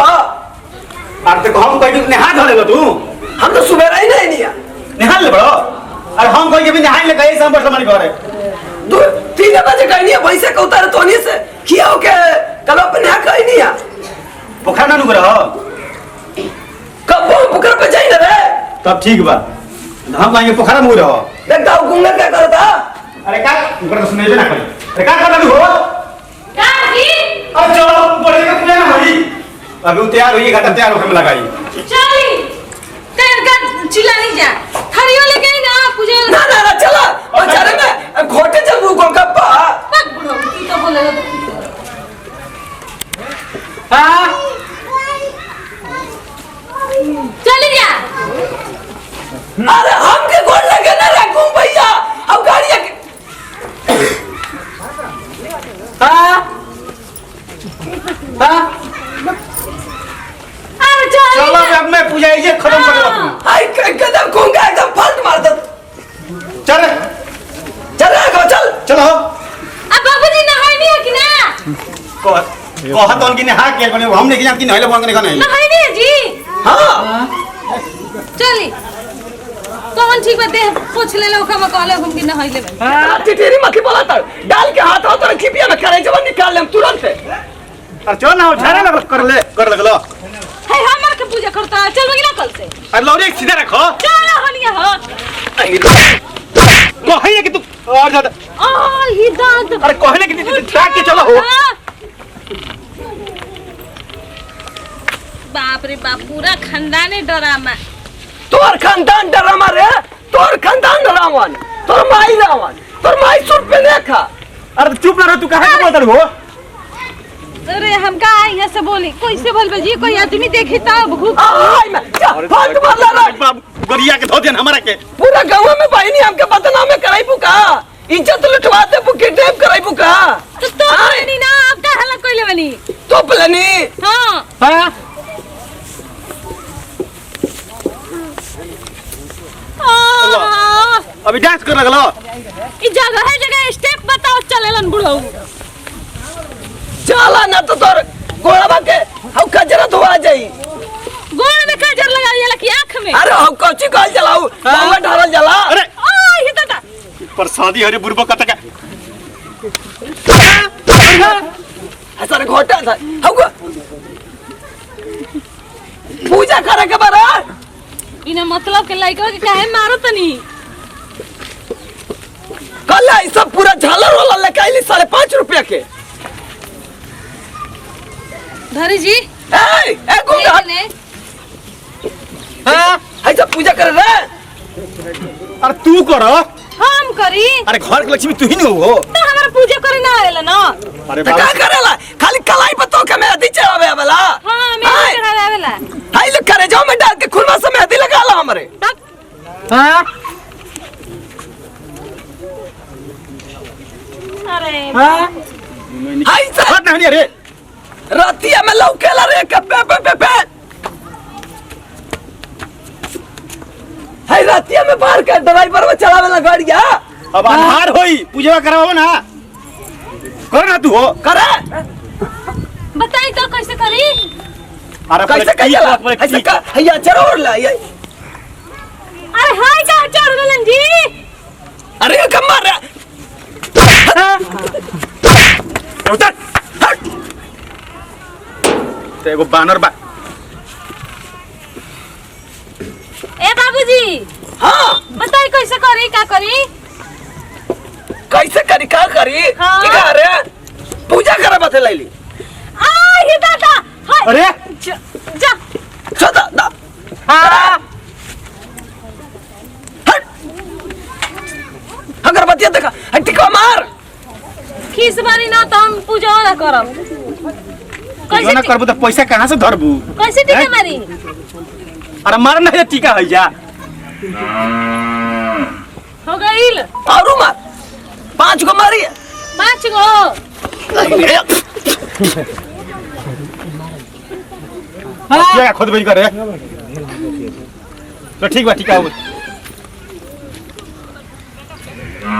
बा अब तक हम कोई नहा धोले तू हम तो सुबह ही नहीं निया नहा ले बड़ो और हम कोई भी नहा ले गए सब बस मनी करे तू 3 बजे कहीं नहीं वैसे को उतारे तो नहीं से किया हो के कल अपन नहा कहीं नहीं पोखरा ना नुगर हो कब पोखरा पे जाई ना रे तब ठीक बा हम कहेंगे पोखरा मुंह रहो देख दाऊ गुंगा क्या करता अरे का ऊपर तो सुने ना करी अरे का कर हो का जी अब चलो ऊपर के पूजा ना होई अभी तैयार होई घाटा तैयार होके लगाई चली तेर का चिल्ला नहीं जा हरियो लेके आई ना पूजा ना ना ना चला बेचारे में घोटे चल रू गोलगप्पा पक बुढ़ो तू तो बोलेगा हां चली जा अरे हम के गोल लगे ना रखूं भैया अब गाड़ी हां हां अरे चलो अब मैं पूजा ये खत्म कर दूं आई एकदम गोंगा एकदम फल्ट मार दे चल चल आगे चल चलो अब बाबूजी नहाई नहीं है कि ना कहत उनकी नहा के बने हम नहीं जान कि नहले बन के नहीं नहाई नहीं है जी हां चली कौन ठीक बात है पूछ ले लो हम कहले हम कि नहाई ले हां टिटेरी मक्खी बोला था डाल के हाथ हाथ रखी पिया में करे जब निकाल लेम तुरंत अरे चल ना झाड़ा लग कर लगलो है हमर के पूजा करता चल बगी ना कल से अरे लौरी सीधा रखो चल हनिया हो कहिए कि तू और ज्यादा आ ही दांत अरे कहले कि तू ट्रैक के चलो हो बाप रे बाप पूरा खानदाने डरामा तोर खानदान डरामा रे तोर खानदान डरावन तोर माई रावन तोर माई सुर पे देखा अरे चुप ना रह तू काहे के बोल हो अरे हम का यहाँ से बोली कोई से बोल जी कोई आदमी देखी तब भूख आई मैं फाट मारला रे बाप गरिया के धो देन हमरा के पूरा गांव में बहनी हमके बदनाम कराई बुका इज्जत लुटवा दे बुके टेप कराई बुका तो नहीं ना आप का हला कोई लेवनी तो प्लानी हां हां अभी डांस कर लगलो ई जगह स्टेप बताओ चलेलन बुढ़ऊ चला ना तो तोर गोड़वा के हम कजरा धोआ जाई गोड़ में काजर लगाइला कि आंख में अरे हम कच्ची कहल जलाऊ बाबा ढारल जला अरे आ ये दादा प्रसादी हरे बुरबो कत का ऐसा रे घोटा था हम पूजा करे के बारे बिना मतलब के लाइक के काहे मारो तनी कल ऐसा पूरा झालर वाला लेके 5.5 रुपया के धरी जी ए गुंडा ने हां ऐसा पूजा करे रे अरे तू करो हम करी अरे घर के लक्ष्मी तू ही नहीं हो तो हमारा पूजा करे ना आवेला ना अरे तो का करेला खाली कलाई पर तो के मेहंदी चढ़ावे वाला हां मैं चढ़ावे आवेला हाय ले करे जाओ मैं डाल के खुलवा से मेहंदी लगा ला हमरे हां अरे हां हाय सर हट नहीं रे रातिया में लौकेला रे के पे हाय रातिया में बाहर के ड्राइवर में चलावे ला गाड़िया अब अंधार होई पूजा करावो ना कर ना तू हो करे बताई तो कैसे करी अरे कैसे कहिला ऐसे का हैया जरूर ला ये अरे हाय का चढ़ गलन जी अरे ये कम मार उतर हट ते एगो बानर बा ए बाबूजी हां बताई कैसे करी का करी कैसे करी का करी हाँ। ठीक है रे पूजा करे बते लैली आ ये दादा हाय अरे जा सदा दा हां हट अगरबत्ती देखा टिका मार खीस बारी ना तो हम पूजा ना करब जो ना करबू तो पैसा कहां से धरबू कैसे टीका मारी अरे मार ना ये टीका है जा हो गइल और मार 5 गो मारी 5 गो क्या खुद भी करे तो ठीक बा टीका हो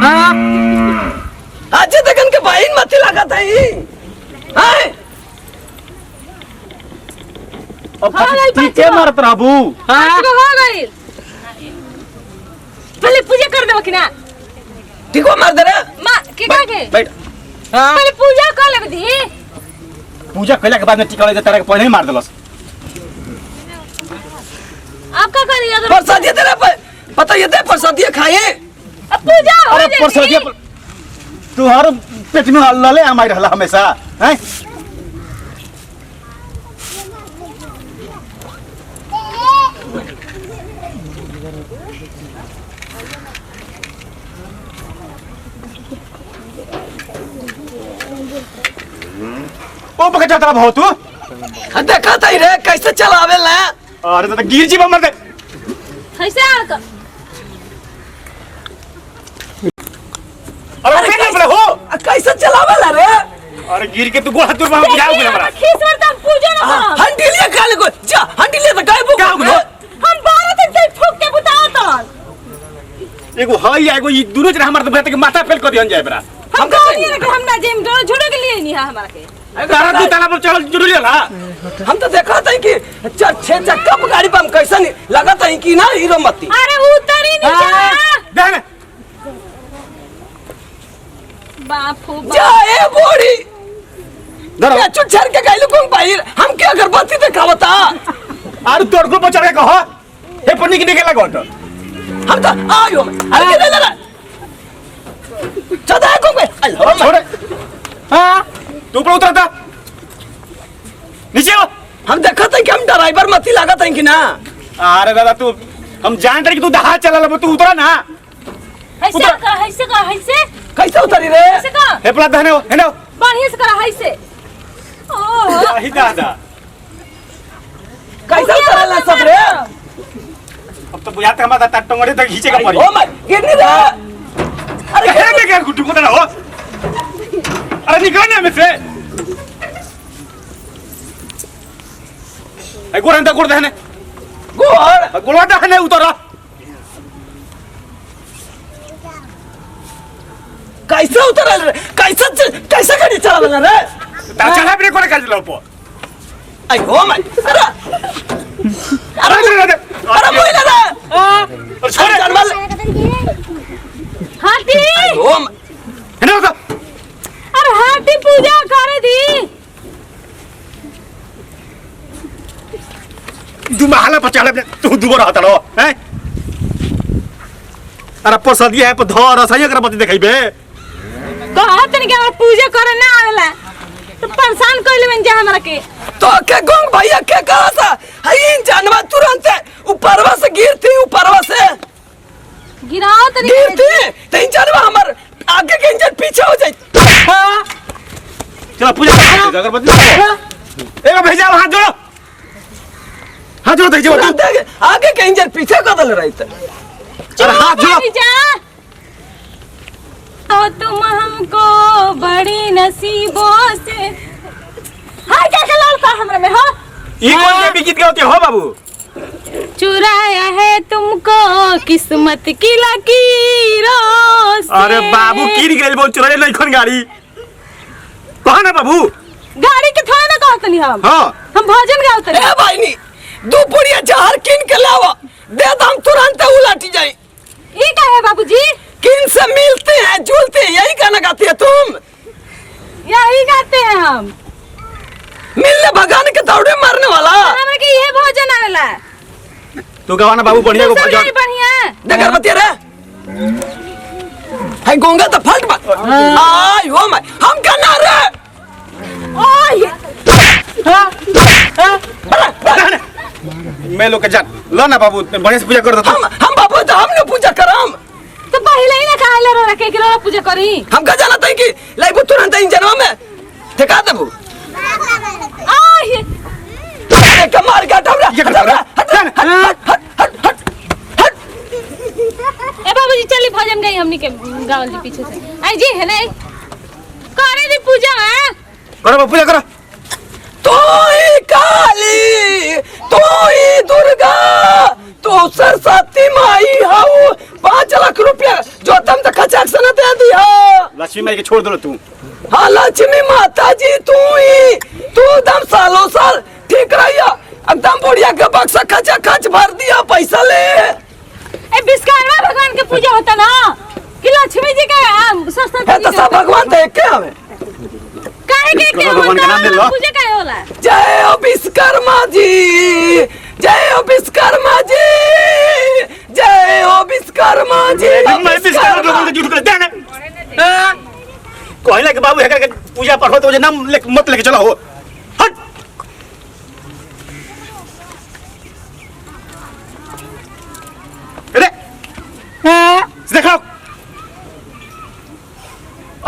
हां आज तकन के बहन मत लगा था ही हाय अब के मारत रहबू। हां हो गई पहले पूजा कर दो कि ना ठीक हो मार दे रे मां के का के बैठ। पहले पूजा कर ले दी पूजा कइला के बाद में टिका ले तेरे के पहले ही मार देलस। आप का करी अगर प्रसाद ये तेरा पता ये दे प्रसाद ये खाए। अब पूजा हो अरे जाएगी परसदिया तू हर पेट में लले हमार रहला हमेशा हैं। ओ बके जाता रहा तू। देखा था रे कैसे चलावे ला। अरे तो गिर जी मर दे कैसे आ कर अरे कैसे हो कैसे चलावे ला रे। अरे गिर के तू गोड़ हाथ में गिराओ के हमरा खीसवर तम पूजा ना करो हंडीलिया खा ले को जा हंडीलिया तो गायब क्या हो गया? हम 12 दिन से फूक के बुताओ तो एगो हई एगो ई दोनों जना हमर तो के माथा फेल कर दिहन जाए बरा। हम कहनी है कि हम ना जेम छोड़ो के लिए नहीं है हमारा के तारा तू ताला पर चढ़ जरूरी ला। हम तो देखा था कि चार छह चक्का पे गाड़ी पे हम कैसा नहीं लगा था कि ना हीरो मती। अरे उतरी नीचे देख बापू जा ए बोड़ी धरो या चुछर के गइलो कोन भाई हम क्या अगरबत्ती दिखावता। अरे तोर को बचा के कहो हे पन्नी के निकल लगो तो हम तो आयो अरे ले ले चदा को पे अल्लाह छोड़। हां तू ऊपर उतर था नीचे हो। हम देखा था कि हम ड्राइवर मती लगा था कि ना। अरे दादा तू हम जानते कि तू दहा चला ले तू उतरा ना ऐसे कैसे उतरी रे ऐसे का हे पला दहने हो हेनो बढ़िया से करा ऐसे ओ ही दादा कैसे उतरला सब रे। अब तो बुझाते हमारा टंगड़े तक खींचे का पड़ी। ओ माय गिरनी रे अरे हे क्या गुड्डू को ना हो। अरे निकल ना में से ए गोरंदा गोड़ दहने गोड़ गोड़ा दहने उतरा कैसे उतरल रे कैसे गाड़ी चलावला रे। ता चला ब्रेक कोने कर दिला ऊपर आई ओ माय अरे अरे मोइला रे और छोड़े जानवल हाथी ओ हेनो तो अरे हाथी पूजा करे दी तू महला पर चढ़े तू दुबारा हटा लो हैं। अरे प्रसादिया है पर धर सही कर बत देखाइबे कहा तनी के हमरा पूजा करे ना आवेला तो परेशान कइले बन जा हमरा के तो के गोंग भैया के कहा था हई जानवर तुरंत ऊपरवा से गिरती ऊपरवा से गिराओ तनी गिरती तीन जानवर हमर आगे के इंजन पीछे हो जाए। चलो पूजा कर अगरबत्ती एगो भेजा हाथ जोड़ो हाथ जोड़ो दे तुरंत आगे के इंजन पीछे कर दल रही थे। अरे हाथ जोड़ो जा तो तुम हमको बड़ी नसीबों से हाय क्या क्या लड़ता हमरा में हो ई कौन से भी गीत गाते हो बाबू। चुराया है तुमको किस्मत की लकीरों से। अरे बाबू गिर गेल बोल चले नहीं खन गाड़ी कहा ना बाबू गाड़ी के थोड़ा ना कहत नहीं हां हम भजन गावत ए भाई नी दो पुड़िया जहर किन के लावा दे दम तुरंत उलट जाए। ये क्या है बाबूजी किन से मिलते हैं जुलते हैं यही गाना गाती है तुम। यही गाते हैं हम मिलने भगाने के दौड़े मारने वाला हमरा के ये भजन आवेला तू गवाना बाबू बढ़िया को दूसरा भजन नहीं बढ़िया देखर बतिया रे है गोंगा तो फट मत आई हो मैं हम करना रे ओए मैं लोग के जान लो ना बाबू बढ़िया से पूजा कर दो हम बाबू तो हमने पूजा करम तो पहले ही ना कहले रखे कि रोज पूजा करी हम का जाना था कि लाइब तुरंत इंजनवा में ठेका देबू आए अरे कमाल का हमरा ये कर रहा हट ए बाबूजी चली भजन गई हमनी के गावल जी पीछे से आई जी है नहीं करे दी पूजा करो बाबू पूजा करो तू ही काली तू ही दुर्गा तू सरस्वती माई हाउ 5 लाख रुपया जो तुम तक खचाक से न दे दिया। लक्ष्मी माई के छोड़ दो तू। हाँ लक्ष्मी माता जी तू ही तू दम सालों साल ठीक रहिया एकदम बुढ़िया के बक्सा खचा खच भर दिया पैसा ले। ए विश्वकर्मा भगवान के पूजा होता ना कि लक्ष्मी जी के सरस्वती है जी तो के सब भगवान थे के हमें काहे के भगवान के नाम ले लो। पूजा काहे होला? जय हो विश्वकर्मा जी, जय हो विश्वकर्मा जी, जय हो विश्वकर्मा जी। मैं विश्वकर्मा भगवान के झूठ कर देना कहला के बाबू हेकर के पूजा पर हो तो नाम मत लेके चला हो। हट अरे देखो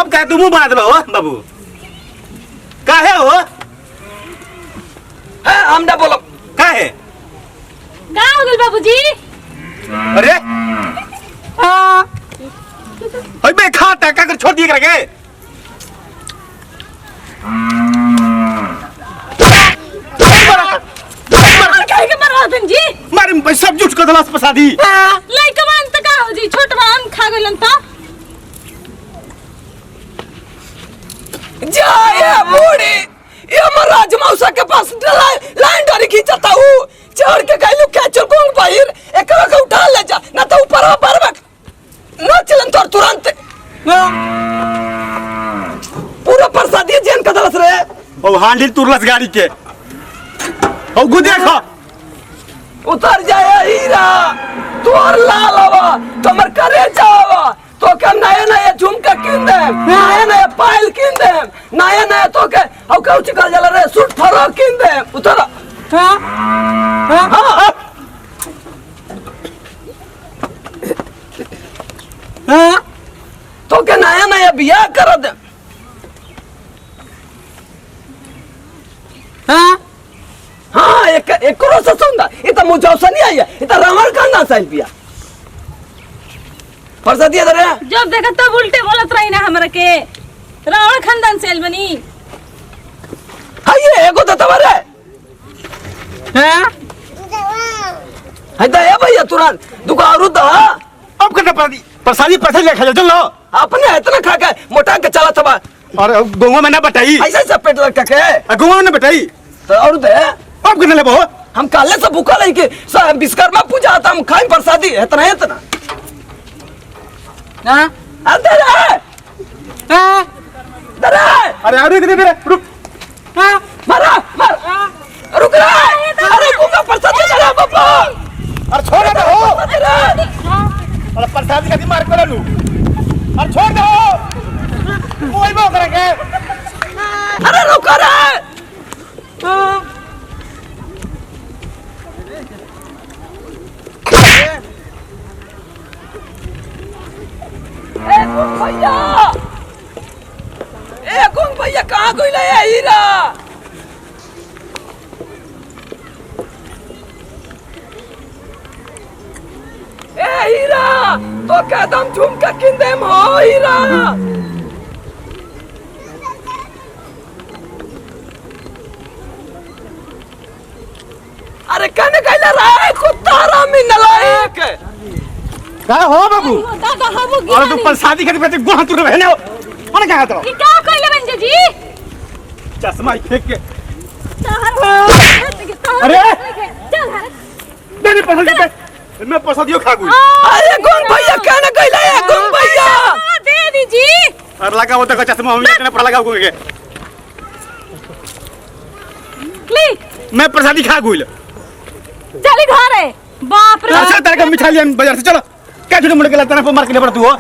अब क्या तुम मुंह बना दलो हो बाबू काहे हो है हम ना बोलो काहे का हो गइल बाबूजी? अरे ओए बे खाता का कर छोड़ दिए करके काहे के मरवातन जी? मारे सब झूठ कर दलास प्रसादी लइका मान त का हो जी? छोट बान खा गइलन त जय बूढ़ी ये हमर राजमौसा के पास लाइन डरी खींचता हूँ चढ़ के कहलू क्या चल कौन बाहर एकरा के उठा ले जा ना तो ऊपर पर न चलन तोर तुरंत पूरा प्रसादी जेन का दलस रे। ओ हांडी तुरलस गाड़ी के ओ गु देखो उतर जाए हीरा तोर लाल हवा तोमर करे जावा तो के नया नया झुमका किन दे नया नया पायल किन दे नया नया तो के औ कौच कर जाला रे सूट फराक किन दे उतर हां हां हां तो के नया नया बियाह कर दे हां हाँ एक करो ससुंदा इतना मुझौसा नहीं आई है इतना रावण खानदान साइल पिया प्रसाद दिया दरे जब देखा तब उल्टे बोलत रही ना हमरा के रावण खानदान से बनी। हाँ ये एगो तो तबारे हैं है दया भैया तुरंत दुकान रुद अब करना प्रसादी प्रसादी ले खा चल लो अपने इतना खा के मोटा के चला तबा और गोवा में ना बताई ऐसा सब पेट लटका के गोवा में ना बताई तो और दे अब करने ले बहु हम काले से भूखा नहीं के विश्वकर्मा पूजा आता हम खाई प्रसादी इतना इतना हाँ अरे हाँ दरे अरे अरे इधर रुक हाँ मारा मार रुक रे अरे गुंगा प्रसादी दे बाबा अरे छोड़ दे हो अरे प्रसादी का मार कर लू अरे छोड़ दे हो ओए बो करेंगे अरे रुक रे भैया ए कौन भैया कहाँ कोई लाया हीरा ए हीरा तो कदम झुमका किंदे हो हीरा अरे कहने कहला रहा है कुत्ता रामी नलायक का हो बाबू दादा हमो और तू प्रसादी खाती पे गोहा तू रहने हो माने क्या तो ई का कइले बंजे जी? चश्मा फेंक के अरे चल मेरी प्रसादी पे मैं प्रसादियो खा गई अरे कौन भैया कहने कहला है कौन भैया दे दीजी और लगा वो तक चश्मा हम इतने पर लगा के ले मैं प्रसादी खा गई चली घर है बाप रे अच्छा तेरे का मिठाई लिया बाजार से चलो क्या झूठे मुड़े के लाता ना मार के ले पड़ तू हो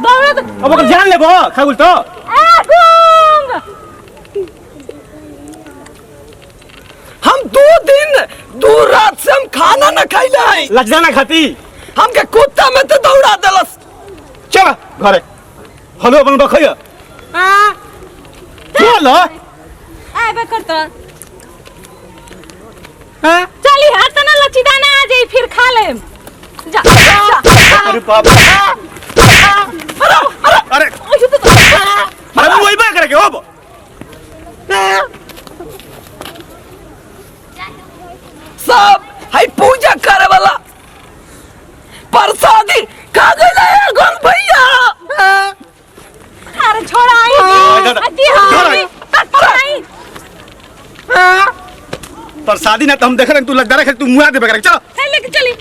दौड़ अब अगर जान ले बो खा गई तो गुंग हम 2 दिन 2 रात से हम खाना न खाइले हैं लग जाना खाती हमके कुत्ता में तो दौड़ा देलस चल घरे हलो अपन बखैया हां चल ए बे करता हां चली हाथ ना लचीदाना आ जाई फिर खा ले जा अरे बाप अरे अरे वही बा करे के हो सब है पूजा करे वाला प्रसादी खा गइले है कौन भैया अरे छोड़ा आई अति हां कट आई प्रसादी ना तो हम देख रहे तू लग रहा तू मुआ दे बेकार चलो है लेके चली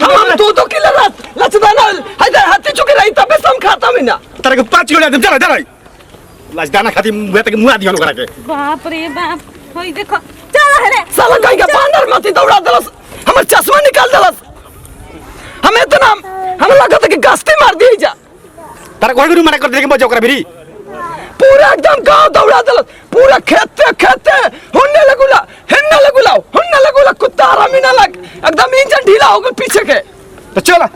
हम तू तो किले लचदाना हाय हाथी चुके रही तबे सम खाता में ना तेरे को 5 किलो दे चलो चलो लजदाना खाती मुआ तक मुआ दियो करा के बाप रे बाप होई देखो चल रे साला कहीं का बांदर मती दौड़ा दलस हमर चश्मा निकाल दलस हमें इतना हम लगत है कि गास्ती मार दी जा तेरे को गुरु मना कर दे के मजा करा मेरी पूरा एकदम गांव दौड़ा दलस पूरा खेते हुन्ने लगुला कुत्ता हरामी ना लग एकदम इंजन ढीला हो गया पीछे के तो चलो